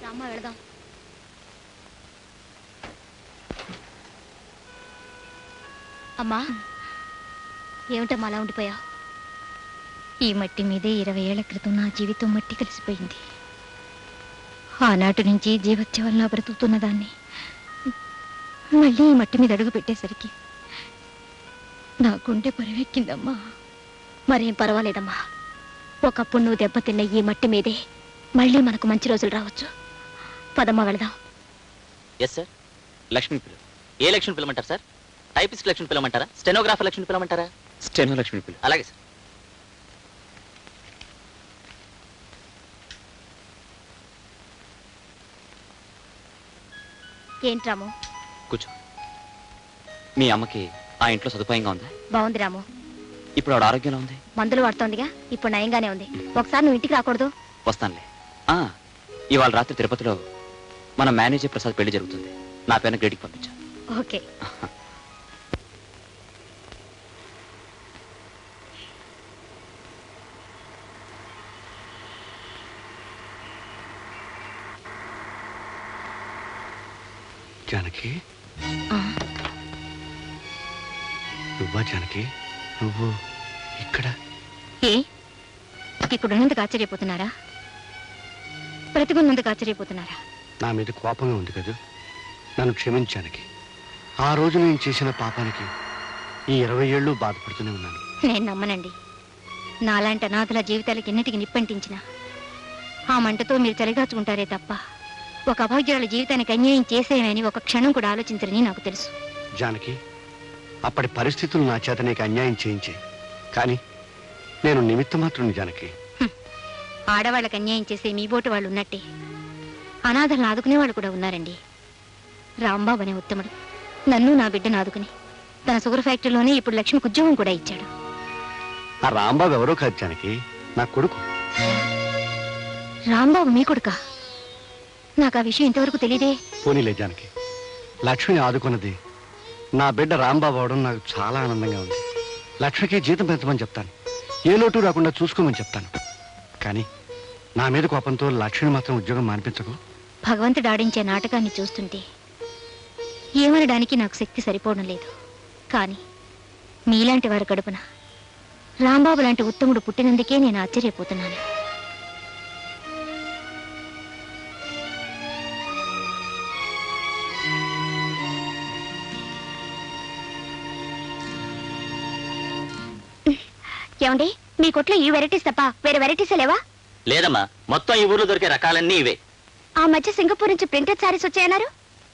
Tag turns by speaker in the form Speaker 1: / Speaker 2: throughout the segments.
Speaker 1: రామ్మ వెళదాం. అమ్మా, ఏమిటమ్మా అలా ఉండిపోయావు? ఈ మట్టి మీదే 20 ఏళ్ల క్రితం నా జీవితం మట్టి కలిసిపోయింది. ఆనాటి నుంచి జీవోత్సవంలా బ్రతుకుతున్న దాన్ని మళ్ళీ ఈ మట్టి మీద అడుగు పెట్టేసరికి నా గుండె పరువెక్కిందమ్మా. మరేం పర్వాలేదమ్మా, ఒకప్పుడు నువ్వు దెబ్బతిన్న ఈ మట్టి మీదే మళ్ళీ మనకు మంచి రోజులు రావచ్చు. పదమ్మా వెళదాం.
Speaker 2: Yes sir. లక్ష్మి పిలు. ఏ లక్ష్మి పిలమంటారు సార్? టైపిస్ట్ లక్ష్మి పిలమంటారా? స్టెనోగ్రాఫర్ లక్ష్మి పిలమంటారా? స్టెనో లక్ష్మి పిలు. అలాగే సార్.
Speaker 1: ఏంటి రాము?
Speaker 2: కూర్చో. మీ అమ్మకి ఆ ఇంట్లో సదుపాయంగా ఉందా?
Speaker 1: బాగుంది రాము.
Speaker 2: ఇప్పుడు ఆవిడ ఆరోగ్యంగా ఉంది?
Speaker 1: మందులు వాడుతోందిగా, ఇప్పుడు నయంగానే ఉంది. ఒకసారి నువ్వు ఇంటికి రాకూడదు?
Speaker 2: వస్తానులే. ఇవాళ రాత్రి తిరుపతిలో మన మేనేజర్ ప్రసాద్ పెళ్లి జరుగుతుంది. నా పేరున గ్రేడికి పంపించా.
Speaker 1: ఓకే.
Speaker 3: జానకి, నువ్వా జానకి? నువ్వు ఇక్కడ?
Speaker 1: ఏ ఇక్కడ ఉన్నందుకు ఆశ్చర్యపోతున్నారా? బ్రతికున్నందుకు ఆశ్చర్యపోతున్నారా?
Speaker 3: నా మీద కోపంగా ఉంది కదా, నన్ను క్షమించానికి. ఆ రోజు నేను చేసిన పాపానికి ఈ 20 ఏళ్ళు బాధపడుతూనే ఉన్నాను.
Speaker 1: నేను నమ్మనండి. నాలాంటి అనాథల జీవితాలకి ఎన్నిటికి నిప్పంటించిన ఆ మంటతో మీరు చలిగాచుకుంటారే తప్ప ఒక అభాగ్యురాల జీవితానికి అన్యాయం చేసేయమని ఒక క్షణం కూడా ఆలోచించరని నాకు తెలుసు.
Speaker 3: జానకి, అప్పటి పరిస్థితులు నా చేత నీకు అన్యాయం చేయించే, కానీ నేను నిమిత్త మాత్రం. జానకి,
Speaker 1: ఆడవాళ్ళకి అన్యాయం చేసే మీ బోటు వాళ్ళు ఉన్నట్టే అనాథలను ఆదుకునే వాళ్ళు కూడా ఉన్నారండి. రాంబాబు అనే ఉత్తముడు నన్ను నా బిడ్డను ఆదుకుని తన షుగర్ ఫ్యాక్టరీలోనే ఇప్పుడు లక్ష్మికి ఉద్యోగం కూడా ఇచ్చాడు.
Speaker 3: ఆ రాంబాబు ఎవరో కాదు జానకి, నా కొడుకు.
Speaker 1: రాంబాబు మీ కొడుకా? నాకు ఆ విషయం ఇంతవరకు తెలియదే.
Speaker 3: పోనీలే జానకి, లక్ష్మిని ఆదుకున్నది నా బిడ్డ రాంబాబు అవడం నాకు చాలా ఆనందంగా ఉంది. లక్ష్మికి జీతం పెంచమని చెప్తాను, ఏ లోటు రాకుండా చూసుకోమని చెప్తాను. కానీ నా మీద కోపంతో లక్ష్మిని మాత్రం ఉద్యోగం మానిపించకు.
Speaker 1: భగవంతుడు ఆడించే నాటకాన్ని చూస్తుంటే ఏమనడానికి నాకు శక్తి సరిపోవడం లేదు. కానీ మీలాంటి వారి గడుపున రాంబాబు లాంటి ఉత్తముడు పుట్టినందుకే నేను ఆశ్చర్యపోతున్నాను. ఏమండి, మీ కొట్లో ఈ వెరైటీస్ తప్ప వేరే వెరైటీస్ లేవా?
Speaker 2: లేదమ్మా, మొత్తం ఈ ఊర్లో దొరికే రకాలన్నీ ఇవే.
Speaker 1: ఆ మధ్య సింగపూర్ నుంచి ప్రింటెడ్ సారీస్ వచ్చాయన్నారు.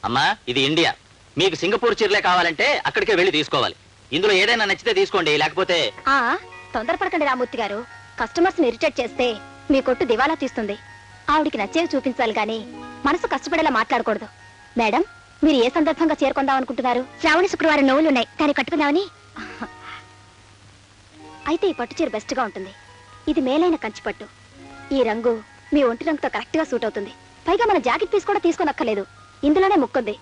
Speaker 2: అమ్మా, ఇది ఇండియా. మీకు సింగపూర్ చీరలే కావాలంటే అక్కడికే వెళ్ళి తీసుకోవాలి. ఇందులో ఏదైనా నచ్చితే తీసుకోండి, లేకపోతే.
Speaker 1: తొందరపడకండి రామూర్తి గారు. కస్టమర్స్ ని ఇరిటేట్ చేస్తే మీ కొట్టు దివాలా తీస్తుంది. ఆవిడికి నచ్చేవి చూపించాలి గాని మనసు కష్టపడేలా మాట్లాడకూడదు. మేడం, మీరు ఏ సందర్భంగా చేరుకుందాం అనుకుంటున్నారు? శ్రావణ శుక్రవారం నోవులున్నాయి, దాన్ని కట్టుకుందామని. అయితే ఈ పట్టు చీర బెస్ట్ గా ఉంటుంది. ఇది మేలైన కంచి పట్టు. ఈ రంగు మీ ఒంటి రంగుతో కరెక్ట్ గా సూట్ అవుతుంది. పైగా మన జాకెట్ పీస్ కూడా తీసుకోనక్కర్లేదు, ఇందులోనే ముక్కుంది.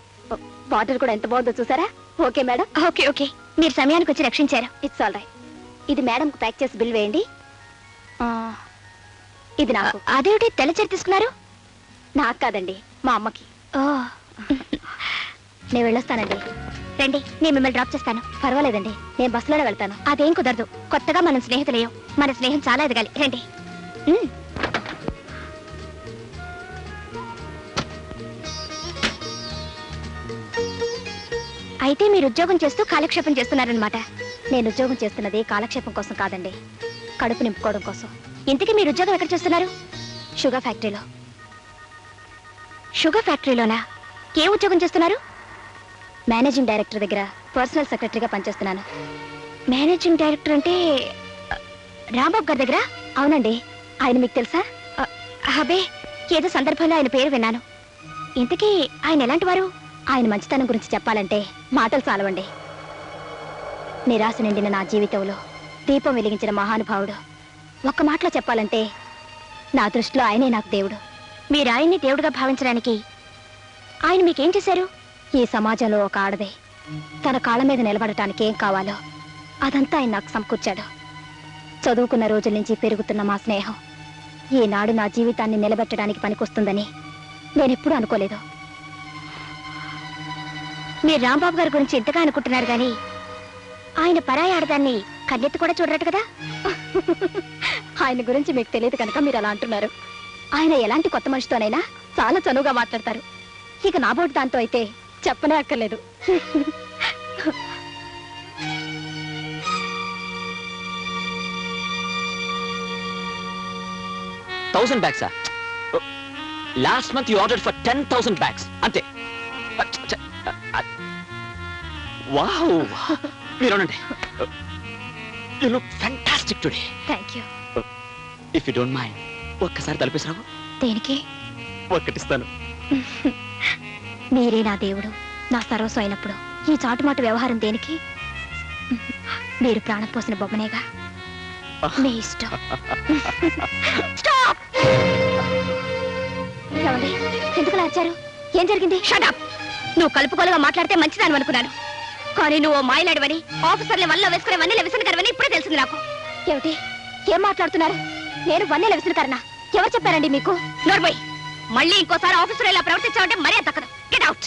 Speaker 1: బార్డర్ కూడా ఎంత బాగుందో చూసారా? Okay madam. ఓకే ఓకే, మీరు సమయానికి వచ్చి రక్షించారు. It's all right. ఇది మేడంకు ప్యాక్ చేసి బిల్ వేయండి. ఇది నాకు. అదేమిటి తెల్ల చీర తీసుకున్నారు? నాకు కాదండి, మా అమ్మకి. నేను వెళ్ళొస్తానండి. రండి, నేను మిమ్మల్ని డ్రాప్ చేస్తాను. పర్వాలేదండి, నేను బస్సులోనే వెళ్తాను. అదేం కుదరదు, కొత్తగా మనం స్నేహితులేం. మన స్నేహం చాలా ఎదగాలి. రండి. అయితే మీరు ఉద్యోగం చేస్తూ కాలక్షేపం చేస్తున్నారనమాట. నేను ఉద్యోగం చేస్తున్నది కాలక్షేపం కోసం కాదండి, కడుపు నింపుకోవడం కోసం. ఇంతకీ మీరు ఉద్యోగం ఎక్కడ చేస్తున్నారు? షుగర్ ఫ్యాక్టరీలో. షుగర్ ఫ్యాక్టరీలోనా? ఏ ఉద్యోగం చేస్తున్నారు? మేనేజింగ్ డైరెక్టర్ దగ్గర పర్సనల్ సెక్రటరీగా పనిచేస్తున్నాను. మేనేజింగ్ డైరెక్టర్ అంటే రాంబాబు గారి దగ్గర? అవునండి. ఆయన మీకు తెలుసా? అబే, ఏదో సందర్భంలో ఆయన పేరు విన్నాను. ఇంతకీ ఆయన ఎలాంటి వారు? ఆయన మంచితనం గురించి చెప్పాలంటే మాటలు చాలవండి. నిరాశ నిండిన నా జీవితంలో దీపం వెలిగించిన మహానుభావుడు. ఒక్క మాటలో చెప్పాలంటే నా దృష్టిలో ఆయనే నాకు దేవుడు. మీరు ఆయన్ని దేవుడుగా భావించడానికి ఆయన మీకేం చేశారు? ఈ సమాజంలో ఒక ఆడదే తన కాళ్ళ మీద నిలబడటానికి ఏం కావాలో అదంతా ఆయన నాకు సమకూర్చాడు. చదువుకున్న రోజుల నుంచి పెరుగుతున్న మా స్నేహం ఈనాడు నా జీవితాన్ని నిలబెట్టడానికి పనికొస్తుందని నేనెప్పుడూ అనుకోలేదు. మీరు రాంబాబు గారి గురించి ఎంతగా అనుకుంటున్నారు కానీ ఆయన పరాయి ఆడదాన్ని కన్నెత్తి కూడా చూడరట కదా. ఆయన గురించి మీకు తెలియదు కనుక మీరు అలా అంటున్నారు. ఆయన ఎలాంటి కొత్త మనిషితోనైనా చాలా చనువుగా మాట్లాడతారు. ఇక నాబోటి దాంతో అయితే చెప్పనే అక్కర్లేదు.
Speaker 2: 1000 bags. Last month you ordered for 10,000 bags. Ante. Wow. You look fantastic today.
Speaker 1: Thank you.
Speaker 2: If you don't mind, ఒక్కసారి తలపేసిరావు.
Speaker 1: దేనికి?
Speaker 2: ఒక్కటిస్తాను.
Speaker 1: మీరే నా దేవుడు, నా సర్వస్వం అయినప్పుడు ఈ చాటుమాటు వ్యవహారం దేనికి? మీరు ప్రాణం పోసిన బొమ్మనేగా. మీ ఇష్టం. ఏమండి, ఎందుకు వచ్చారు? ఏం జరిగింది? షటప్! నువ్వు కలుపుకోలుగా మాట్లాడితే మంచిదాని అనుకున్నాను, కానీ నువ్వు మాయలాడివని, ఆఫీసర్ని వల్ల వేసుకునే వన్నెల విసనకరవని ఇప్పుడే తెలిసింది నాకు. ఏమిటి? ఏం మాట్లాడుతున్నారు? నేను వన్నెల విసనకరనా? ఎవరు చెప్పారండి మీకు? నోర్మోయ్, మళ్ళీ ఇంకోసారి ఆఫీసర్ ఇలా ప్రవర్తించావంటే మరీ తక్కదు. Get out.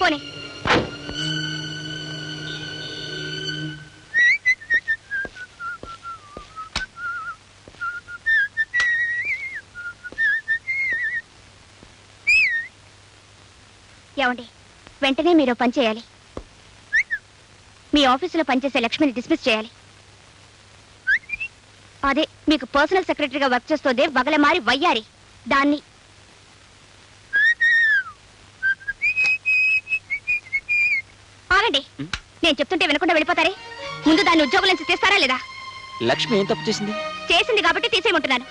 Speaker 1: పోనీ. ఏమండి, వెంటనే మీరు పని చేయాలి. మీ ఆఫీసులో పనిచేసే లక్ష్మిని డిస్మిస్ చేయాలి. అదే మీకు పర్సనల్ సెక్రటరీగా వర్క్ చేస్తోంది వగలమారి వయ్యారి, దాన్ని. ఆగండి, నేను చెప్తుంటే వినకుండా వెళ్ళిపోతారే. ముందు దాన్ని ఉద్యోగం నుంచి తీస్తారా లేదా?
Speaker 2: లక్ష్మి ఏం తప్పు చేసింది?
Speaker 1: చేసింది కాబట్టి తీసేయమంటున్నాను.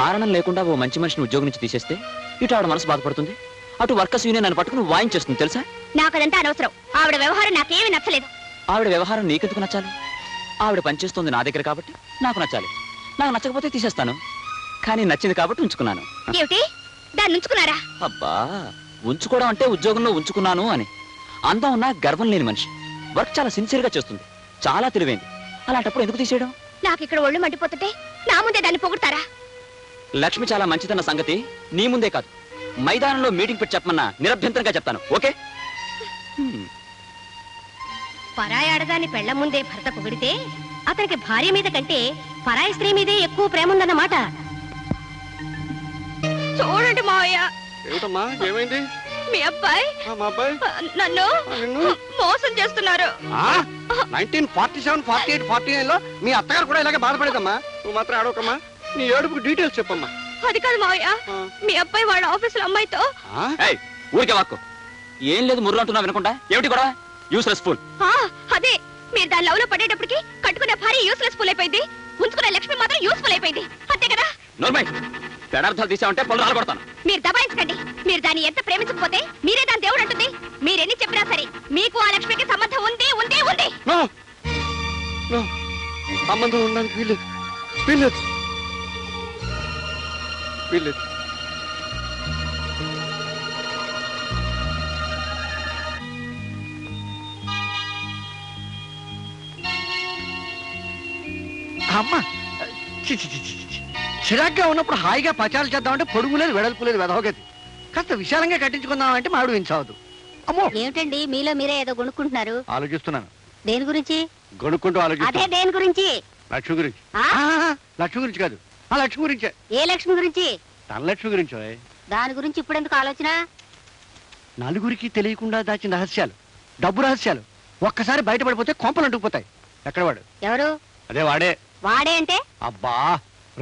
Speaker 2: కారణం లేకుండా ఓ మంచి మనిషిని ఉద్యోగం నుంచి తీసేస్తే ఇటు ఆవిడ మనసు బాధపడుతుంది, అటు వర్కర్స్ యూనియన్ నన్ను పట్టుకుని వాయించేస్తుంది తెలుసా?
Speaker 1: నాకు అదంతా అనవసరం. ఆవిడ వ్యవహారం నాకేమీ నచ్చలేదు.
Speaker 2: ఆవిడ వ్యవహారం నీకెందుకు నచ్చాలి? ఆవిడ పనిచేస్తుంది నా దగ్గర కాబట్టి నాకు నచ్చాలి. నాకు నచ్చకపోతే తీసేస్తాను, కానీ నచ్చింది కాబట్టి ఉంచుకున్నాను.
Speaker 1: ఏమిటి? దాన్ని ఉంచుకున్నారా?
Speaker 2: అబ్బా, ఉంచుకోవడం అంటే ఉద్యోగంలో ఉంచుకున్నాను అని. అందం ఉన్నా గర్వం లేని మనిషి, వర్క్ చాలా సిన్సియర్ గా చేస్తుంది, చాలా తెలివైంది. అలాంటప్పుడు ఎందుకు తీసేయడం?
Speaker 1: నాకు ఇక్కడ ఒళ్ళు మండిపోతుంటే నా ముందే దాన్ని పొగుడతారా?
Speaker 2: లక్ష్మి చాలా మంచిదన్న సంగతి నీ ముందే కాదు, మైదానంలో మీటింగ్ పెట్టి చెప్పమన్నా నిరభ్యంతరంగా చెప్తాను. ఓకే?
Speaker 1: పరాయి ఆడదాన్ని పెళ్ల ముందే భర్త పొగిడితే అతనికి భార్య మీద కంటే పరాయి స్త్రీ మీదే ఎక్కువ ప్రేమ ఉందన్నమాట. చూడండి మావయ్య.
Speaker 3: ఏమిటమ్మా, ఏమైంది?
Speaker 1: మీ అబ్బాయి నన్ను మోసం చేస్తున్నారు.
Speaker 3: 1947, 48, 49 లో మీ అత్తగారు కూడా ఇలాగే బాధపడేదమ్మా. నువ్వు మాత్రం ఆడవకమ్మా. నీ ఏడుపుకి డీటెయిల్స్ చెప్పమ్మా.
Speaker 1: అది కాదు మావయ్య, మీ అబ్బాయి వాళ్ళ ఆఫీసులో అమ్మాయితో.
Speaker 2: ఊరికే వాక్కు. ఏం లేదు, ముర్రు అంటున్నా వినకుండా. ఏమిటి కూడా యూస్లెస్ ఫుల్.
Speaker 1: అదే, మీరు దాని లవ్ లో పడేటప్పటికి కట్టుకునే భార్య యూస్లెస్ ఫుల్ అయిపోయింది, ఉంచుకునే లక్ష్మి మాత్రం యూస్ఫుల్ అయిపోయింది. అంతే కదా?
Speaker 2: నోర్మై, పెడార్థాలు తీసామంటే పళ్ళు రాలబడతాను.
Speaker 1: మీరు దబాయించకండి. మీరు దాన్ని ఎంత ప్రేమించకపోతే మీరే దాని దేవుడు అంటుంది. మీరెన్ని చెప్పినా సరే మీకు ఆ లక్ష్మికి సంబంధం ఉంది ఉంది ఉంది.
Speaker 3: సంబంధం ఉండడానికి వీల్లేదు, వీల్లేదు, వీల్లేదు. అమ్మా, చిరాగ్గా ఉన్నప్పుడు హాయిగా పచాలు చేద్దామంటే పొడుగు లేదు, వెడల్పు లేదు, వెదవగతి. కాస్త విశాలంగా కట్టించుకుందామంటే మాడు వించవద్దు. అమ్మో,
Speaker 1: ఏమిటండి మీలో మీరే ఏదో కొనుక్కుంటున్నారు?
Speaker 3: ఆలోచిస్తున్నాను.
Speaker 1: దేని గురించి?
Speaker 3: కొనుక్కుంటూ
Speaker 1: అదే
Speaker 3: ఆలోచిస్తాను.
Speaker 1: దేని గురించి?
Speaker 3: లక్ష్మి గురించి. లక్ష్మి గురించి కాదు, ఆ లక్ష్మి గురించే.
Speaker 1: ఏ లక్ష్మి గురించి?
Speaker 3: తన లక్ష్మి గురించో.
Speaker 1: దాని గురించి ఇప్పుడు ఎందుకు ఆలోచన?
Speaker 3: నలుగురికి తెలియకుండా దాచిన రహస్యాలు, డబ్బు రహస్యాలు ఒక్కసారి బయటపడిపోతే కొంపలు అంటుకుపోతాయి. ఎక్కడ వాడు?
Speaker 1: ఎవరు?
Speaker 3: అదే వాడే.
Speaker 1: వాడే అంటే?
Speaker 3: అబ్బా,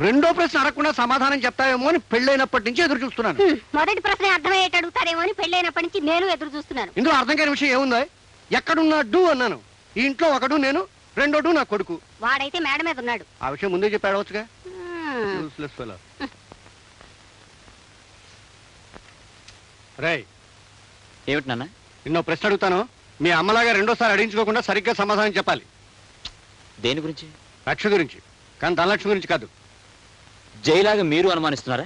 Speaker 3: రెండో ప్రశ్న అడగకుండా సమాధానం చెప్తావేమో అని పెళ్ళైనప్పటి నుంచి ఎదురు చూస్తున్నాను.
Speaker 1: మొదటి ప్రశ్న అర్థమయ్యేట అడుగుతారేమో అని పెళ్ళైనప్పటి నుంచి నేను ఎదురు చూస్తున్నాను.
Speaker 3: ఇందులో అర్థం కాని విషయం ఏముందో? ఎక్కడున్నాడు అన్నాను. ఈ ఇంట్లో ఒకడు నేను, రెండోడు నా కొడుకు.
Speaker 1: వాడైతే మేడ మీద ఉన్నాడు.
Speaker 3: ఆ విషయం ముందే చెప్పి అడవచ్చుగా. రేయ్,
Speaker 2: ఏమిటి నాన్న?
Speaker 3: నిన్నో ప్రశ్న అడుగుతాను. మీ అమ్మలాగా రెండోసారి అడిగించుకోకుండా సరిగ్గా సమాధానం చెప్పాలి.
Speaker 2: దేని గురించి?
Speaker 3: లక్ష్మి గురించి, కానీ ధనలక్ష్మి గురించి కాదు.
Speaker 2: జైలాగా మీరు అనుమానిస్తున్నారా?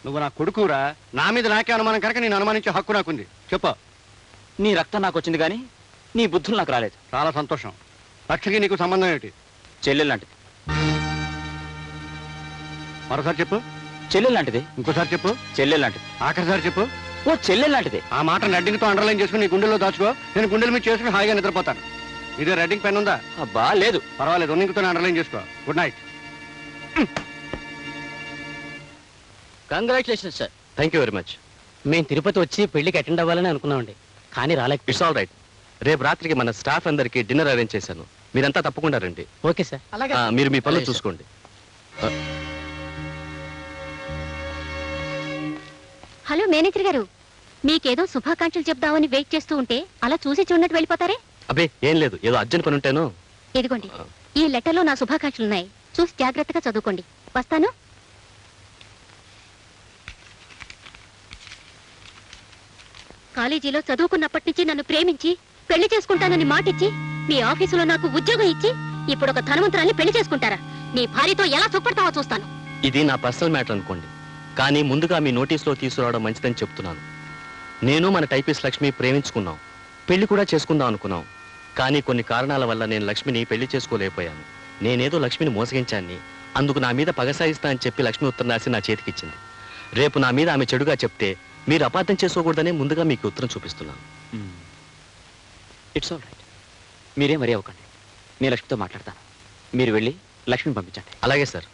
Speaker 3: నువ్వు నా కొడుకురా, నా మీద నాకే అనుమానం కనుక నేను అనుమానించే హక్కు నాకుంది. చెప్పు.
Speaker 2: నీ రక్తం నాకు వచ్చింది కానీ నీ బుద్ధులు నాకు రాలేదు.
Speaker 3: చాలా సంతోషం. లక్ష్మికి నీకు సంబంధం ఏమిటి?
Speaker 2: చెల్లెలు లాంటిది.
Speaker 3: మరోసారి చెప్పు.
Speaker 2: చెల్లెలు లాంటిది.
Speaker 3: ఇంకోసారి చెప్పు.
Speaker 2: చెల్లెలు లాంటిది.
Speaker 3: ఆఖరిసారి చెప్పు.
Speaker 2: ఓ చెల్లెలు లాంటిది.
Speaker 3: ఆ మాట రెడ్డింగ్తో అండర్లైన్ చేసుకుని నీ గుండెల్లో దాచుకో. నేను గుండెల మీద చేసుకుని హాయిగా నిద్రపోతాను. ఇదే రెడ్డింగ్ పెన్ ఉందా?
Speaker 2: అబ్బా లేదు.
Speaker 3: పర్వాలేదు, ఉన్నింగ్తో అండర్లైన్ చేసుకో. Good night.
Speaker 4: Congratulation sir.
Speaker 5: Thank you very much.
Speaker 4: మేము తిరుపతి వచ్చి పెళ్లికి అటెండ్ అవ్వాలని అనుకున్నామండి, కానీ రాలేక.
Speaker 5: It's all right. రేపు రాత్రికి మన స్టాఫ్ అందరికి డిన్నర్ అరేంజ్ చేశాను. మీరంతా తప్పకుండా రండి.
Speaker 4: Okay sir.
Speaker 5: మీరు మీ పనులు
Speaker 4: అలాగే సార్.
Speaker 5: చూసుకోండి.
Speaker 1: హలో మేనేజర్ గారు, మీకేదో శుభాకాంక్షలు చెప్దామని వెయిట్ చేస్తూ ఉంటే అలా చూసి చూడనట్టు వెళ్ళిపోతారే?
Speaker 5: అబ్బే ఏం లేదు, ఏదో అర్జెంట్ పని ఉంటేను.
Speaker 1: ఇదిగోండి, ఈ లెటర్లో నా శుభాకాంక్షలున్నాయి. చూసి జాగ్రత్తగా చదువుకోండి. వస్తాను. కాలేజీలో చదువుకున్నప్పటి నుంచి నన్ను ప్రేమించి పెళ్లి చేసుకుంటానని మాటిచ్చి మీ ఆఫీసులో నాకు ఉద్యోగం ఇచ్చి ఇప్పుడు ఒక ధనవంతురాల్ని పెళ్లి చేసుకుంటారా? నీ భార్యతో ఎలా సుఖపడతావో చూస్తాను.
Speaker 5: ఇది నా పర్సనల్ మ్యాటర్ అనుకోండి, కానీ ముందుగా మీ నోటీస్లో తీసుకురావడం మంచిదని చెప్తున్నాను. నేను మన టైపిస్ట్ లక్ష్మి ప్రేమించుకున్నాం, పెళ్లి కూడా చేసుకుందాం అనుకున్నాం. కానీ కొన్ని కారణాల వల్ల నేను లక్ష్మిని పెళ్లి చేసుకోలేకపోయాను. నేనేదో లక్ష్మిని మోసగించాన్ని, అందుకు నా మీద పగ సాయిస్తా అని చెప్పి లక్ష్మి ఉత్తరం రాసి నా చేతికిచ్చింది. రేపు నా మీద ఆమె చెడుగా చెప్తే మీరు అపార్థం చేసుకోకూడదనే ముందుగా మీకు ఉత్తరం చూపిస్తున్నాను.
Speaker 2: It's all right. మీరేం వరి అవ్వకండి, నేను లక్ష్మితో మాట్లాడతాను. మీరు వెళ్ళి లక్ష్మిని పంపించండి.
Speaker 5: అలాగే సార్.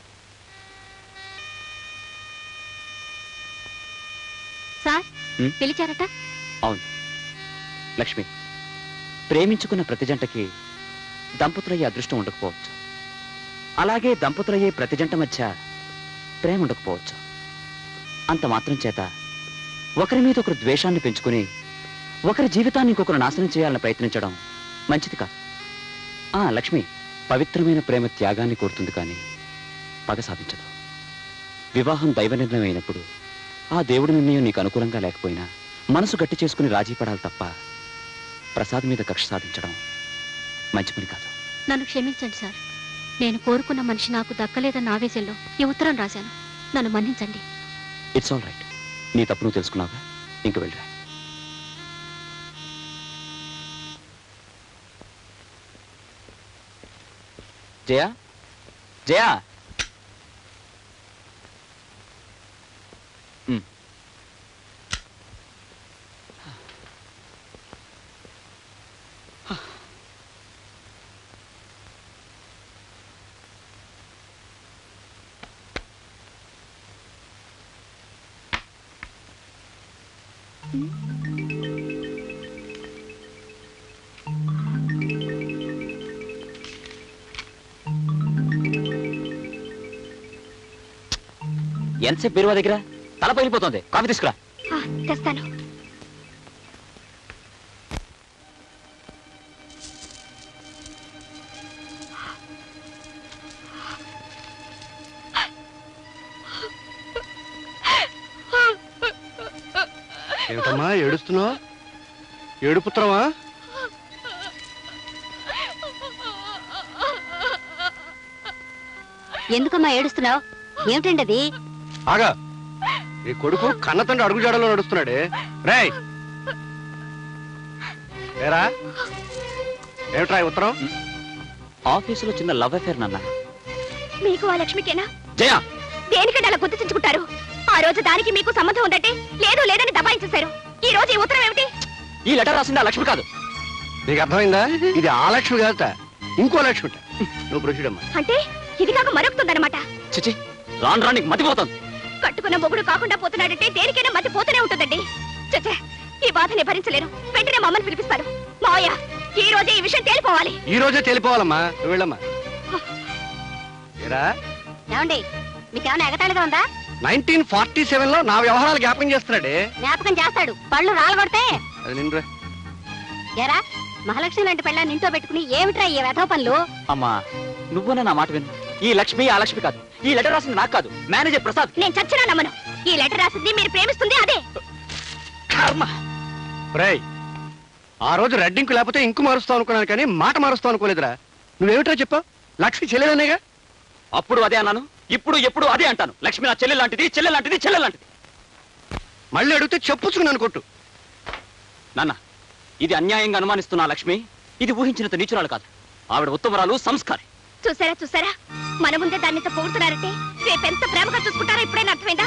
Speaker 1: సార్, పిలిచారట?
Speaker 2: అవును లక్ష్మి, ప్రేమించుకున్న ప్రతి జంటకి దంపతులయ్యే అదృష్టం ఉండకపోవచ్చు. అలాగే దంపతులయ్యే ప్రతి జంట మధ్య ప్రేమ ఉండకపోవచ్చు. అంత మాత్రం చేత ఒకరి మీద ఒకరు ద్వేషాన్ని పెంచుకుని ఒకరి జీవితాన్ని ఇంకొకరు నాశనం చేయాలని ప్రయత్నించడం మంచిది కాదు. లక్ష్మి, పవిత్రమైన ప్రేమ త్యాగాన్ని కోరుతుంది, కానీ పగ సాధించదు. వివాహం దైవ నిర్ణయం అయినప్పుడు ఆ దేవుడి నిర్ణయం నీకు అనుకూలంగా లేకపోయినా మనసు గట్టి చేసుకుని రాజీ పడాలి తప్ప ప్రసాద్ మీద కక్ష సాధించడం మంచి పని కాదు.
Speaker 1: నన్ను క్షమించండి సార్. నేను కోరుకున్న మనిషి నాకు దక్కలేదన్న ఆవేశంలో ఈ ఉత్తరం రాశాను. నన్ను మన్నించండి.
Speaker 2: It's all right. నీ తప్పు నువ్వు తెలుసుకున్నావుగా, ఇంక వెళ్ళరా. జయా, జయా. ఎంతసేపు బీరువా దగ్గర? తల పగిలిపోతుంది. కాఫీ తీసుకురా.
Speaker 1: తెస్తాను.
Speaker 3: ఏమిటమ్మా ఏడుస్తున్నావు? ఏడుపుత్రమా?
Speaker 1: ఎందుకమ్మా ఏడుస్తున్నావు? ఏమిటండి అది?
Speaker 3: ఆగా, ఈ కొడుకు కన్నతండ్రి అడుగుజాడలో నడుస్తున్నాడే. రేయ్, ఏరా ఏమిట్రా ఈ ఉత్తరం?
Speaker 2: ఆఫీసులో చిన్న లవ్ అఫేర్ నాన్న.
Speaker 1: మీకు ఆ లక్ష్మికేనా?
Speaker 2: జయా,
Speaker 1: దేనికంటే అలా గుర్తించుకుంటారు? ఆ రోజు దానికి మీకు సంబంధం ఉందంటే లేదు లేదని దబాయించేశారు. ఈ రోజు ఈ ఉత్తరం ఏమిటి?
Speaker 2: ఈ లెటర్ రాసింది ఆ లక్ష్మి కాదు.
Speaker 3: నీకు అర్థమైందా? ఇది ఆ లక్ష్మి కాదట, ఇంకో లక్ష్మి. నువ్వు ప్రొసీడమ్మా.
Speaker 1: అంటే ఇది కాక మరొకుతుందన్నమాట.
Speaker 2: చిచి, రాను రానికి మతిపోతుంది.
Speaker 1: కట్టుకున్న మొగుడు కాకుండా పోతున్నాడంటే దేనికైనా మతి పోతూనే ఉంటుందండి. చచ్చే, ఈ బాధని భరించలేను. వెంటనే మా అమ్మని పిలిపిస్తాను. మావయ్య, ఈ రోజే ఈ విషయం తేలిపోవాలి.
Speaker 3: ఈ రోజే తేలిపోవాలమ్మా. నువ్వు వెళ్ళమ్మా. ఏరా,
Speaker 1: ఏమండి, మీకేమైనా ఎగతాళిగా ఉందా?
Speaker 3: 1947లో నా వ్యవహారాలు జ్ఞాపకం చేస్తున్నాడే.
Speaker 1: జ్ఞాపకం చేస్తాడు, పళ్ళు రాలగొడితే.
Speaker 3: అది నిన్నురా.
Speaker 1: ఏరా, మహాలక్ష్మి లాంటి పెళ్ళ నింటో పెట్టుకుని ఏమిట్రా ఈ వెధవ పనులు?
Speaker 2: అమ్మా, నువ్వునే నా మాట విను. ఈ లక్ష్మి ఆ లక్ష్మి కాదు. ఈ లెటర్ రాసింది నాకు కాదు, మేనేజర్ ప్రసాద్.
Speaker 1: నేను చచ్చినా నమ్మను. ఈ లెటర్ రాసింది మీరు ప్రేమిస్తుంది అదే.
Speaker 2: కర్మ.
Speaker 3: రేయ్, ఆ రోజు రెడ్డింకు లేకపోతే ఇంకు మారుస్తావు అనుకున్నాను, కానీ మాట మారుస్తావు అనుకోలేదురా. నువ్వేమిట్రా చెప్పావు? లక్ష్మి చెల్లెలనేగా.
Speaker 2: అప్పుడు అదే అన్నాను, ఇప్పుడు ఎప్పుడు అదే అంటాను. లక్ష్మి నా చెల్లె లాంటిది, చెల్లె లాంటిది, చెల్లె లాంటిది.
Speaker 3: మళ్ళీ అడిగితే చెప్పుచ్చుకున్నాను కొట్టు.
Speaker 2: నాన్న, ఇది అన్యాయంగా అనుమానిస్తున్నా లక్ష్మి ఇది ఊహించినంత నీచురాలు కాదు. ఆవిడ ఉత్తమరాలు, సంస్కారి.
Speaker 1: చూసారా చూసారా, మన ముందే దాన్ని ఇంత పొగుడుతున్నారంటే రేపు ఎంత ప్రేమగా చూసుకుంటారో ఇప్పుడైనా అర్థమైందా?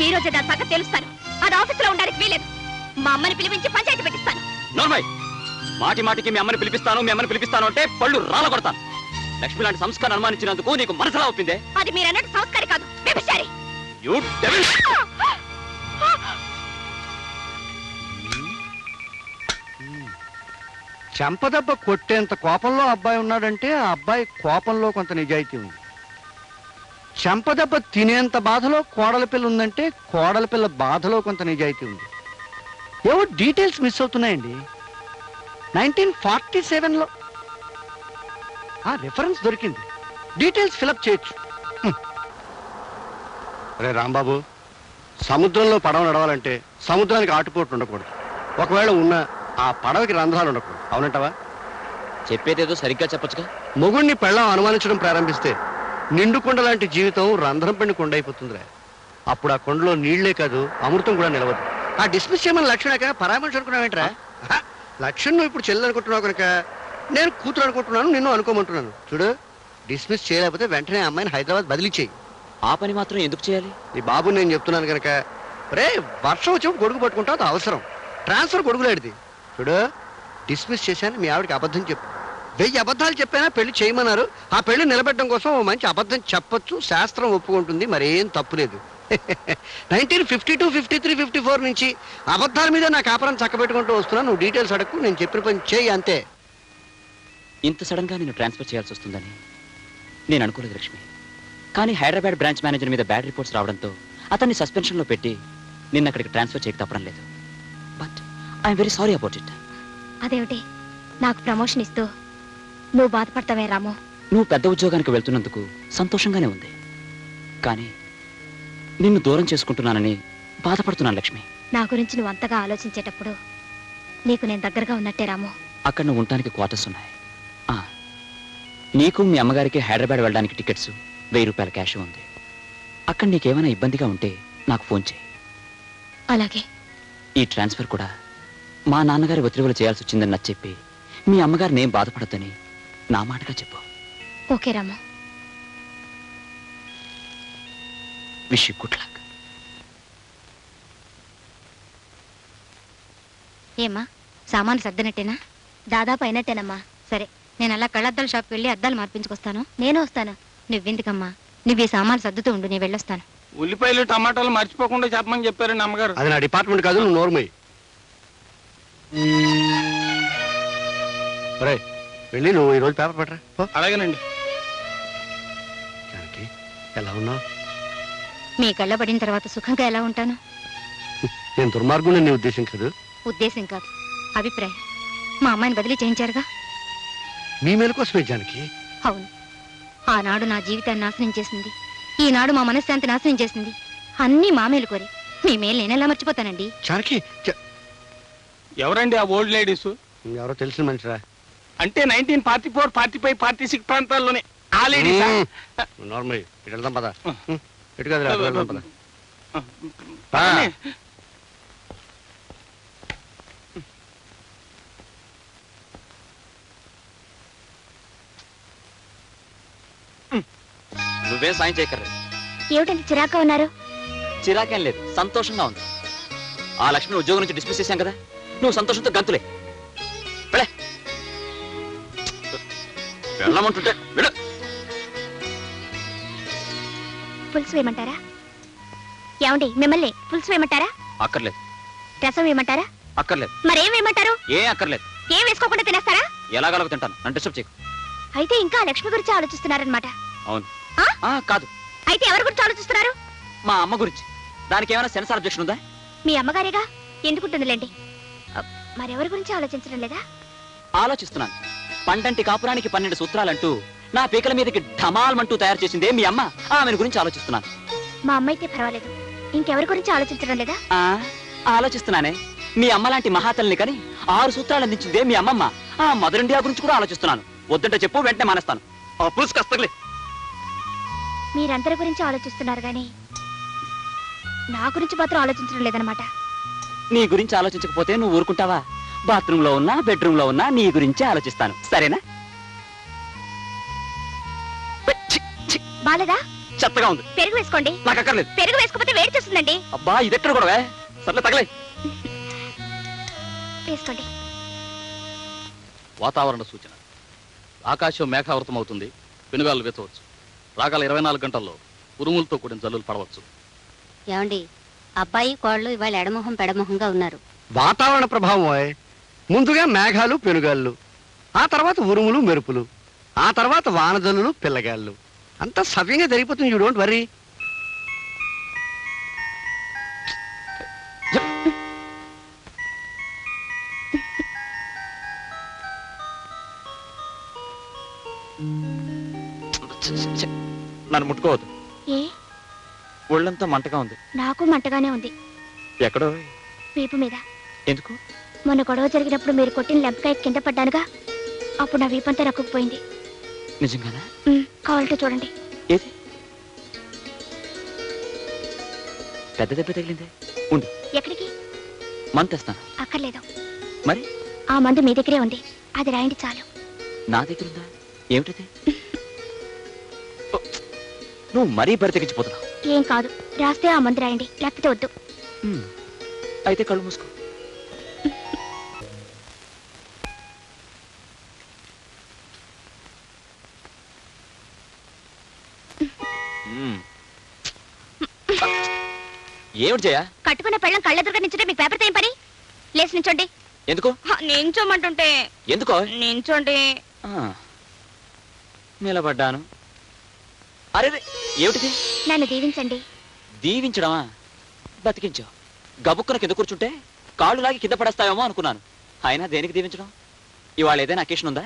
Speaker 1: ఈ రోజే దాని సంగతి తెలుస్తాను. అది ఆఫీసులో ఉండడానికి వీలేదు. మా అమ్మని పిలిపించి పంచాయతీ పెట్టిస్తాను.
Speaker 2: నోర్మయ్, మాటి మాటికి మీ అమ్మని పిలిపిస్తాను అంటే పళ్ళు రాల కొడతాను. లక్ష్మి లాంటి సంస్కారం అనుమానించినందుకు నీకు మనసులా ఒప్పిందే?
Speaker 1: అది మీరన్నట్టు సంస్కారి కాదు, వ్యభిచారి.
Speaker 2: You devil!
Speaker 3: చెంపదెబ్బ కొట్టేంత కోపంలో అబ్బాయి ఉన్నాడంటే ఆ అబ్బాయి కోపంలో కొంత నిజాయితీ ఉంది. చెంపదెబ్బ తినేంత బాధలో కోడల పిల్ల ఉందంటే కోడల పిల్ల బాధలో కొంత నిజాయితీ ఉంది. ఏవో డీటెయిల్స్ మిస్ అవుతున్నాయండి. 1947లో ఆ రిఫరెన్స్ దొరికింది. డీటెయిల్స్ ఫిలప్ చేయొచ్చు. అరే రాంబాబు, సముద్రంలో పడవ నడవాలంటే సముద్రానికి ఆటుపోట్లు ఉండకూడదు. ఒకవేళ ఉన్న ఆ పడవకి రంధ్రాలు ఉండకూడదు. అవునంటావా?
Speaker 2: చెప్పేదేదో సరిగ్గా చెప్పొచ్చుగా.
Speaker 3: మొగుణ్ణి పెళ్ళం అనుమానించడం ప్రారంభిస్తే నిండు కొండ లాంటి జీవితం రంధ్రం పడిన కొండ అయిపోతుందిరా. అప్పుడు ఆ కొండలో నీళ్లే కాదు అమృతం కూడా నిలవదు. ఆ డిస్మిస్ చేయమని లక్ష్మణ పరామర్శ అనుకున్నావేంట్రా? లక్ష్మణ్ నువ్వు ఇప్పుడు చెల్లెలు అనుకుంటున్నావు కనుక నేను కూతురు అనుకుంటున్నాను, నిన్ను అనుకోమంటున్నాను. చూడు, డిస్మిస్ చేయలేకపోతే వెంటనే అమ్మాయిని హైదరాబాద్ బదిలీ చేయి.
Speaker 2: ఆ పని మాత్రం ఎందుకు చేయాలి?
Speaker 3: ఈ బాబు నేను చెప్తున్నాను కనుక. రే, వర్షం వచ్చినప్పుడు గొడుగు పట్టుకుంటావు, అది అవసరం. ట్రాన్స్ఫర్ గొడుగులాడిది. చూడు, డిస్మిస్ చేశాను, మీ ఆవిడకి అబద్ధం చెప్పు. 1000 అబద్ధాలు చెప్పైనా పెళ్లి చేయమన్నారు. ఆ పెళ్లి నిలబెట్టడం కోసం ఓ మంచి అబద్ధం చెప్పొచ్చు, శాస్త్రం ఒప్పుకుంటుంది, మరేం తప్పులేదు. 1952, 53, 54 నుంచి అబద్ధాల మీద నా కాపురం చక్కబెట్టుకుంటూ వస్తున్నా. నువ్వు డీటెయిల్స్ అడగకు, నేను చెప్పిన పని చేయి అంతే.
Speaker 2: ఇంత సడన్ గా నేను ట్రాన్స్ఫర్ చేయాల్సి వస్తుందని నేను అనుకోలేదు లక్ష్మి. కానీ హైదరాబాద్ బ్రాంచ్ మేనేజర్ మీద బ్యాడ్ రిపోర్ట్స్ రావడంతో అతన్ని సస్పెన్షన్ లో పెట్టి నిన్న అక్కడికి ట్రాన్స్ఫర్ చేయక తప్పడం లేదు. But I'm very sorry about it.
Speaker 1: అదేమిటి, నాకు ప్రమోషన్ ఇస్తూ నువ్వు బాధపడతావే రాము?
Speaker 2: నువ్వు పెద్ద ఉద్యోగానికి వెళ్తున్నందుకు సంతోషంగానే ఉంది, కానీ నిన్ను దూరం చేసుకుంటున్నానని బాధపడుతున్నాను లక్ష్మి.
Speaker 1: నా గురించి నువ్వు అంతగా ఆలోచించేటప్పుడు నీకు నేను దగ్గరగా ఉన్నట్టే రాము.
Speaker 2: అక్కడ నువ్వు ఉండటానికి క్వార్టర్స్ ఉన్నాయి. నీకు మీ అమ్మగారికి హైదరాబాద్ వెళ్ళడానికి టికెట్స్, 1000 రూపాయల క్యాష్ ఉంది. అక్కడ నీకేమైనా ఇబ్బందిగా ఉంటే నాకు ఫోన్ చేయి.
Speaker 1: అలాగే.
Speaker 2: ఈ ట్రాన్స్ఫర్ కూడా మా నాన్నగారి ఒత్తిడిలో చేయాల్సి వచ్చిందని నచ్చి చెప్పి మీ అమ్మగారిని ఏం బాధపడద్దని నా మాటగా చెప్పు.
Speaker 1: Okay Ramu.
Speaker 2: Wish you good luck.
Speaker 1: ఏమ్మా, సామాను సర్దినట్టేనా? దాదాపు అయినట్టేనమ్మా. సరే, నేను అలా కళ్ళద్దాల షాప్కి వెళ్ళి అద్దాలు మార్పించుకొస్తాను. నేను వస్తాను. నువ్వెందుకమ్మా, నువ్వు ఈ సామాను సర్దుతూ ఉండు, నేను వెళ్ళొస్తాను.
Speaker 6: ఉల్లిపాయలు టమాటాలు మర్చిపోకుండా చెప్పమని చెప్పారండి అమ్మగారు.
Speaker 3: అది నా డిపార్ట్మెంట్ కాదు, నువ్వు నోర్మయ్యి. రే, వెళ్ళి నువ్వు ఈరోజు పేపర్ పెట్టరా.
Speaker 6: అలాగేనండి.
Speaker 3: జానకి, ఎలా ఉన్నావు?
Speaker 1: మీ కళ్ళ పడిన తర్వాత సుఖంగా ఎలా ఉంటాను?
Speaker 3: నేను దుర్మార్గుని నీ ఉద్దేశం కాదు.
Speaker 1: ఉద్దేశం కాదు, అభిప్రాయం. మా అమ్మాయిని బదిలీ చేయించారుగా.
Speaker 3: మీ మేలు కోసమే జానకి.
Speaker 1: అవును, ఆనాడు నా జీవితాన్ని నాశనం చేసింది, ఈనాడు మా మనశ్శాంతి నాశనం చేసింది. అన్నీ మా మేలు కోరి. మీ మేలు నేనెలా మర్చిపోతానండి?
Speaker 3: జానకి,
Speaker 6: ఎవరండి ఆ ఓల్డ్ లేడీస్?
Speaker 3: ఎవరో తెలిసిన మనిషిరా.
Speaker 6: అంటే 1944, 45, 46 ప్రాంతాల్లోనే ఆ లేడీస్.
Speaker 3: నార్మల్ ఇటు వెళ్దాం పద. ఇటు కదా వెళ్దాం పద.
Speaker 2: నువ్వేం సాయం చేయక్కర్లేదు.
Speaker 1: ఏమిటంటే చిరాక ఉన్నారు?
Speaker 2: చిరాకేం లేదు, సంతోషంగా ఉంది. ఆ లక్ష్మిని ఉద్యోగం నుంచి డిస్మిస్ చేశాం కదా, నువ్వు సంతోషంతో గంతులే. వెళ్ళమంటుంటే వెళ్ళు.
Speaker 1: పులుసు వేయమంటారా? ఏమండి, మిమ్మల్ని పులుసు వేయమంటారా?
Speaker 2: అక్కర్లేదు.
Speaker 1: రసం వేయమంటారా?
Speaker 2: అక్కర్లేదు.
Speaker 1: మరేం వేయమంటారు?
Speaker 2: ఏం అక్కర్లేదు.
Speaker 1: ఏం వేసుకోకుండా తినేస్తారా?
Speaker 2: ఎలాగలగ తింటాను, నన్ను డిస్టర్బ్ చేయకు.
Speaker 1: అయితే ఇంకా లక్ష్మి గురించి ఆలోచిస్తున్నారనమాట.
Speaker 2: అవును.
Speaker 1: ఆ?
Speaker 2: కాదు.
Speaker 1: అయితే ఎవరి గురించి ఆలోచిస్తున్నారు?
Speaker 2: మా అమ్మ గురించి. దానికి ఏమైనా సెన్సార్ అబ్జెక్షన్ ఉందా?
Speaker 1: మీ అమ్మగారేగా, ఎందుకుంటుందిలేండి. మరెవరి గురించి ఆలోచించడం లేదా?
Speaker 2: ఆలోచిస్తున్నాను. పండంటి కాపురానికి 12 సూత్రాలంటూ నా పీకల మీదకి ఢమాల్మంటూ తయారు చేసిందే మీ అమ్మ. ఆమెను గురించి ఆలోచిస్తున్నాను.
Speaker 1: మా అమ్మ అయితే పర్వాలేదు, ఇంకెవరి గురించి ఆలోచించడం లేదా?
Speaker 2: ఆలోచిస్తున్నానే. మీ అమ్మ లాంటి మహాతల్ని కని 6 సూత్రాలు అందించిందే మీ అమ్మమ్మ. ఆ మదర్ ఇండియా గురించి కూడా ఆలోచిస్తున్నాను. వద్దంటే చెప్పు, వెంటనే మానేస్తాను. ఆ పులుసు కస్తలే.
Speaker 1: మీరందరి గురించి ఆలోచిస్తున్నారు గాని నా గురించి మాత్రం ఆలోచించడం లేదనమాట.
Speaker 2: నీ గురించి ఆలోచించకపోతే నువ్వు ఊరుకుంటావా? బాత్రూమ్ లో ఉన్నా, బెడ్రూమ్ లో ఉన్నా నీ గురించే ఆలోచిస్తాను. సరేనా?
Speaker 1: బాలేదా?
Speaker 2: చెత్తగా ఉంది.
Speaker 1: పెరుగు వేసుకోండి.
Speaker 2: నాకు అక్కర్లేదు.
Speaker 1: పెరుగు వేసుకోకపోతే వేడి చేస్తుందండి.
Speaker 2: అబ్బా ఇదెక్కడ కూడా సర్లే తగలే.
Speaker 1: వేసుకోండి.
Speaker 5: వాతావరణ సూచన. ఆకాశం మేఘావృతం అవుతుంది. పెనుగాలు వేచవచ్చు. రాగల 24 గంటల్లో ఉరుములతో కూడిన జల్లులు పడవచ్చు.
Speaker 7: ఏమండి, అబ్బాయి కోళ్ళు ఇవాళ ఎడమొహం పెడమొహంగా ఉన్నారు.
Speaker 3: వాతావరణ ప్రభావం ఓయ్. ముందుగా మేఘాలు పెనుగాళ్ళు, ఆ తర్వాత ఉరుములు మెరుపులు, ఆ తర్వాత వానజల్లులు పిల్లగాళ్ళు. అంతా సవ్యంగా జరిగిపోతుంది. You don't worry.
Speaker 2: నన్ను ముట్టుకోవద్దు.
Speaker 1: ఏ?
Speaker 2: ఒళ్ళంతా మంటగా ఉంది.
Speaker 1: నాకు మంటగానే ఉంది.
Speaker 2: ఎక్కడో
Speaker 1: వీపు మీద.
Speaker 2: ఎందుకు?
Speaker 1: మొన్న గొడవ జరిగినప్పుడు మీరు కొట్టిన లెంపకాయ కింద పడ్డానుగా, అప్పుడు నా వీపంతా రక్కుపోయింది.
Speaker 2: నిజంగానా?
Speaker 1: కావాలంటే చూడండి.
Speaker 2: ఏది? పెద్ద దెబ్బ తగిలిందే. ఉండు.
Speaker 1: ఎక్కడికి?
Speaker 2: మందు తెస్తాను.
Speaker 1: అక్కర్లేదు.
Speaker 2: మరి
Speaker 1: ఆ మందు మీ దగ్గరే ఉంది, అది రాయండి చాలు.
Speaker 2: నా దగ్గర ఉందా? ఏమిటది? నువ్వు మరీ బరి తెగించిపోతున్నావు.
Speaker 1: ఏం కాదు, రాస్తే ఆ మందు రాయండి, లేకపోతే వద్దు.
Speaker 2: అయితే కళ్ళు మూసుకో. ఏమిటి చేయా?
Speaker 1: కట్టుకున్న పెళ్ళం కళ్ళెదురుగా నించుంటే మీకు పేపర్తో ఏం పని? లేచి నించోండి.
Speaker 2: ఎందుకు?
Speaker 1: నించోమంటుంటే.
Speaker 2: ఎందుకో?
Speaker 1: నించోండి.
Speaker 2: నిలబడ్డాను. అరే ఏమిటిది?
Speaker 1: నన్ను దీవించండి.
Speaker 2: దీవించడమా? బతికించావు. గబుక్కున కింద కూర్చుంటే కాళ్ళు లాగి కింద పడేస్తావేమో అనుకున్నాను. అయినా దేనికి దీవించడం? ఇవాళ ఏదైనా అకేషన్ ఉందా?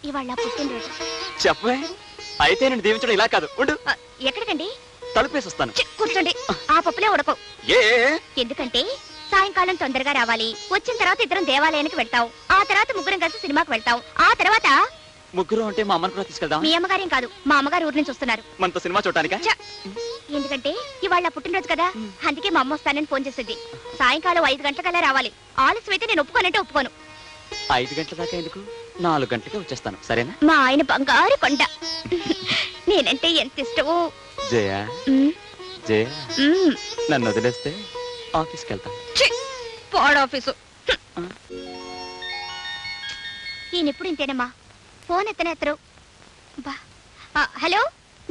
Speaker 1: ఇవాళ పుట్టినరోజు.
Speaker 2: చెప్పవే. అయితే నేను దీవించడం ఇలా కాదు. ఉండు.
Speaker 1: ఎక్కడికండి?
Speaker 2: తలుపేసి వస్తాను.
Speaker 1: కూర్చోండి. ఆ పప్పులే ఉడకవు.
Speaker 2: ఏ?
Speaker 1: ఎందుకంటే సాయంకాలం తొందరగా రావాలి. వచ్చిన తర్వాత ఇద్దరం దేవాలయానికి వెళ్తావు. ఆ తర్వాత ముగ్గురం కలిసి సినిమాకి వెళ్తావు. ఆ తర్వాత
Speaker 2: ముగ్గురు అంటే మా అమ్మని కూడా తీసుకెళ్దాం.
Speaker 1: మీ అమ్మగారేం కాదు, మా అమ్మగారు ఊరి నుంచి వస్తున్నారు.
Speaker 2: మనతో సినిమా చూడటానికా?
Speaker 1: ఎందుకంటే ఇవాళ పుట్టినరోజు కదా, అందుకే మా అమ్మ వస్తానని ఫోన్ చేసింది. సాయంకాలం 5 గంటలకల్లా రావాలి. ఆలస్యం అయితే నేను ఒప్పుకోనంటే ఒప్పుకోను.
Speaker 2: 5 గంటల దాకా ఎందుకు? 4 గంటలకే వచ్చేస్తాను. సరేనా?
Speaker 1: మా ఆయన బంగారు కొండ. నేనంటే ఎంత ఇష్టమో.
Speaker 2: జయ జయ, నన్ను వదిలేస్తే ఆఫీస్కి వెళ్తాను.
Speaker 1: పాడాఫీసు. ఈయనెప్పుడు ఇంతేనమ్మా, ఫోన్ ఎత్తరు. హలో,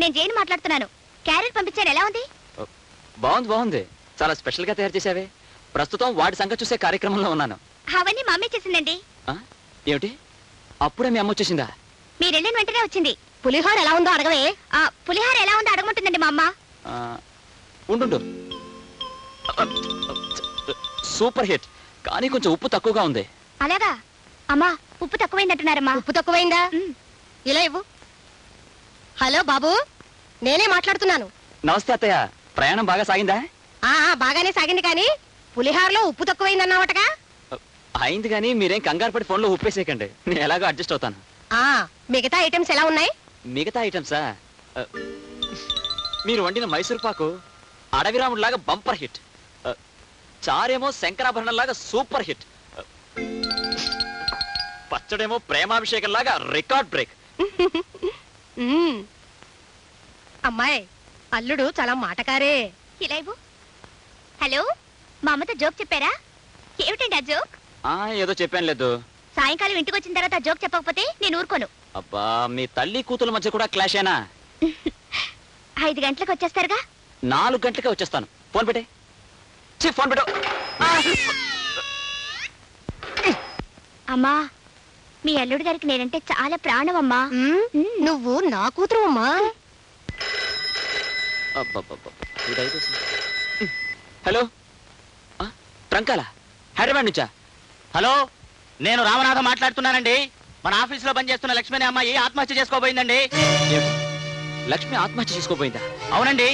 Speaker 1: నేను జైన్ మాట్లాడుతున్నాను. క్యారెట్ పంపించాను, ఎలా ఉంది?
Speaker 2: బాగుంది బాగుంది. చాలా స్పెషల్ గా తయారు చేసావే. ప్రస్తుతం వాడి సంగతి చూసే కార్యక్రమంలో ఉన్నాను.
Speaker 1: అవన్నీ మా అమ్మే చేసిందండి.
Speaker 2: ఏమిటి? అప్పుడే మీ అమ్మ వచ్చేసిందా?
Speaker 1: మీరు వెళ్ళిన వెంటనే వచ్చింది. పులిహోర ఎలా ఉందో అడగవే. పులిహోర ఎలా ఉందో అడగమంటుందండి మా అమ్మ.
Speaker 2: ఉండు. సూపర్ హిట్, కానీ కొంచెం ఉప్పు తక్కువగా ఉంది.
Speaker 1: అలాగా? అమ్మా, ఉప్పు తక్కువైందంటున్నారమ్మా.
Speaker 7: ఉప్పు తక్కువైందా? ఇలా ఇవ్వు. హలో బాబు, నేనే మాట్లాడుతున్నాను.
Speaker 2: నమస్తే అత్తయ్య. ప్రయాణం బాగా సాగిందా?
Speaker 7: బాగానే సాగింది, కానీ పులిహారలో ఉప్పు తక్కువైందన్నావటగా.
Speaker 2: అయింది, కానీ మీరేం కంగారు పడి ఫోన్లో ఉప్పేసేయకండి. నేను ఎలాగో అడ్జస్ట్ అవుతాను.
Speaker 7: మిగతా ఐటమ్స్ ఎలా ఉన్నాయి?
Speaker 2: మిగతా ఐటమ్సా? మీరు వండిన మైసూర్ పాకు అడవిరాముడు లాగా బంపర్ హిట్. చారేమో శంకరాభరణం లాగా సూపర్ హిట్. పచ్చడేమో ప్రేమాభిషేకం లాగా రికార్డ్ బ్రేక్.
Speaker 7: అమ్మాయి, అల్లుడు చాలా మాటకారే.
Speaker 1: ఇలా ఇవ్వు. హలో, మా అమ్మతో జోక్ చెప్పారా? ఏమిటండి ఆ జోక్?
Speaker 2: ఏదో చెప్పాను లేదు.
Speaker 1: సాయంకాలం ఇంటికి వచ్చిన తర్వాత జోక్ చెప్పకపోతే నేను ఊరుకోను.
Speaker 2: అబ్బా, మీ తల్లి కూతుల మధ్య కూడా క్లాష్ అయినా?
Speaker 1: 5 గంటలకు వచ్చేస్తారుగా?
Speaker 2: 4 గంటలకే వచ్చేస్తాను. ఫోన్ పెట్టే. ఫోన్ పెట్టు.
Speaker 1: అమ్మా, మీ అల్లుడు గారికి నేనంటే చాలా ప్రాణం అమ్మా.
Speaker 7: నువ్వు నా కూతురు అమ్మా.
Speaker 2: హలో, ట్రంకాల హైదరాబాద్ నుంచా?
Speaker 6: హలో, నేను రామనాథం మాట్లాడుతున్నానండి. మన ఆఫీస్ లో పనిచేస్తున్న లక్ష్మి అనే అమ్మాయి ఆత్మహత్య చేసుకోబోయిందండి.
Speaker 2: లక్ష్మి ఆత్మహత్య చేసుకోబోయిందా?
Speaker 6: అవునండి.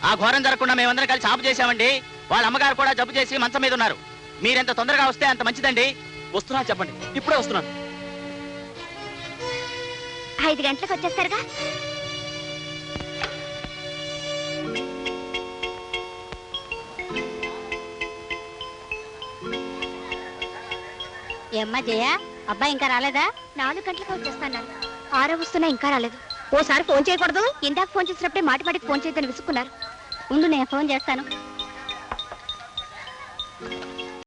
Speaker 6: ఆ ఘోరం జరగకుండా మేమందరం కలిసి ఆపు చేశామండి. వాళ్ళ అమ్మగారు కూడా జబ్బు చేసి మంచం మీద ఉన్నారు. మీరెంత తొందరగా వస్తే అంత మంచిదండి.
Speaker 2: వస్తున్నా, చెప్పండి. ఇప్పుడే వస్తున్నాను.
Speaker 1: 5 గంటలకు వచ్చేస్తారుగా?
Speaker 7: ఏమ్మా జయ, అబ్బాయి ఇంకా రాలేదా?
Speaker 1: 4 గంటలకు వచ్చేస్తాను. 6 వస్తున్నా ఇంకా రాలేదు. ఓసారి ఫోన్ చేయకూడదు? ఇందాక ఫోన్ చేసినప్పుడే మాటికి ఫోన్ చేయదని విసుక్కున్నారు.
Speaker 7: ఉండు, నేను ఫోన్ చేస్తాను.